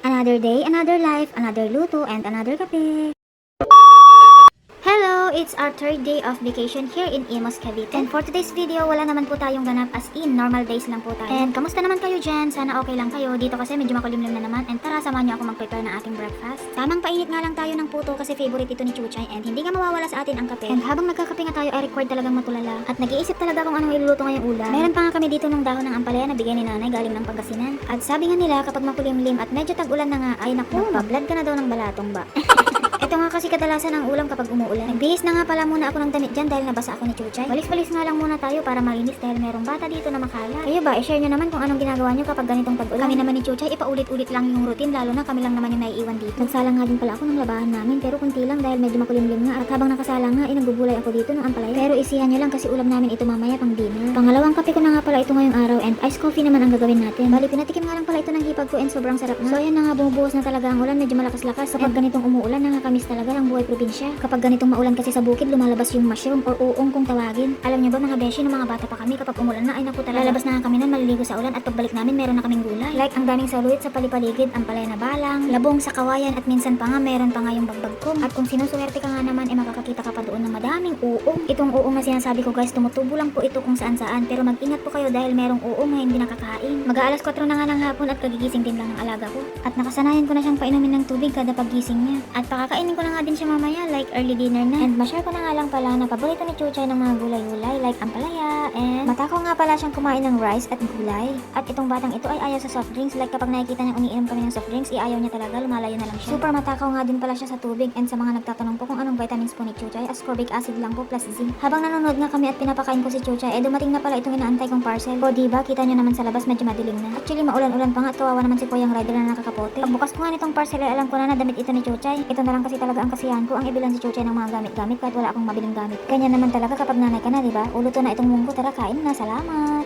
Another day, another life, another luto, and another kape. Hello! It's our third day of vacation here in Imus, Cavite. And for today's video, wala naman po tayong ganap, as in, normal days lang po tayo. And kamusta naman kayo dyan? Sana okay lang kayo. Dito kasi medyo makulimlim na naman. And tara, samahan niyo ako mag-prepare ng ating breakfast. Tamang painit nga lang tayo ng puto kasi favorite ito ni Chuchay. And hindi nga mawawala sa atin ang kape. And habang nagkakape nga tayo, ay required talagang matulala. At nag-iisip talaga kung anong iluluto ngayong ulam. Meron pa nga kami dito ng dahon ng ampalaya na bigay ni nanay galing ng Pangasinan. At sabi nga nila, kapag makulimlim at medyo tag-ulan na nga, ay naku, magpa-blood ka na daw ng balatong ba? Ito nga kasi kadalasan ang ulam kapag umuulan. Nagbihis na nga pala muna ako ng damit dyan dahil nabasa ako ni Chuchay. Balis-balis nga lang muna tayo para malinis dahil merong bata dito na makala. Kayo ba, i-share nyo naman kung anong ginagawa nyo kapag ganitong tag-ulan. Kami naman ni Chuchay, ipaulit-ulit lang yung routine, lalo na kami lang naman yung naiiwan dito. Nagsalang nga din pala ako ng labahan namin pero kunti lang dahil medyo makulimlim nga. At habang nakasalang nga, nagbubulay ako dito ng ampalaya. Pero isihan nyo lang kasi ulam namin ito mamaya pang dinner. Pangalawang kape ko na nga pala ito ngayong araw and iced coffee naman ang gagawin natin. Bali, pinatikim nga lang pala ito ng hipag ko and sobrang sarap nga. So ayan na nga, bumubuhos na talaga ang ulan, medyo malakas-lakas. Kapag ganitong umuulan, nakakamiss talaga ang buhay probinsya. Kapag ganitong maulan kasi sa bukid, lumalabas yung mushroom or uong kung tawagin. Alam niyo ba mga beshi, nung mga bata pa kami, kapag umulan na ay naku talaga. Lalabas na nga kami nun, maliligo sa ulan at pagbalik namin meron na kaming gulay. Like ang daming saluit sa palipaligid, ampalaya na balang, labong sa kawayan at minsan pa nga meron pa nga yung bagbagkong. At kung sinusuwerte ka nga naman, makakakita ka pa doon ng madaming uong. Itong uong na sinasabi ko guys, tumutubo lang po ito kung saan saan. Pero mag-ingat po kayo dahil merong uong na hindi nakakain. Mag-aalas 4 na nga ng hapon at kagigising din lang ng alaga ko. At nakasanayan ko na siyang painumin ng tubig kada paggising niya. At pakakainin ko na nga din siya mamaya like early dinner na. And ma-share ko na nga lang pala na paborito ni Chuchay ng mga gulay-gulay like ampalaya and matakaw nga pala siyang kumain ng rice at gulay. At itong batang ito ay ayaw sa soft drinks, like kapag nakikita niya umiinom kami ng soft drinks, iayaw niya talaga, lumalayo na lang siya. Super matakaw nga din pala siya sa tubig. And sa mga nagtatanong po kung anong vitamins po ni Chuchay, ascorbic acid lang po plus zinc. Habang nanonood nga kami at pinapakain ko si Chuchay, dumating na pala itong inaantay kong parcel. O diba, kita niyo naman sa labas medyo madilim na. Actually maulan-ulan pa nga at kawawa naman si Kuya Rider na nakakapote. Pagbukas ko nga nitong parcel ay alam ko na damit ito ni Chuchay. Ito na lang kasi talaga ang kasiyahan ko, ang ibilan si Chuchay ng mga gamit-gamit kahit wala akong mabiling gamit. Kanya naman talaga kapag nanay ka na, diba? Uluto na itong munggo, tara kain na, salamat!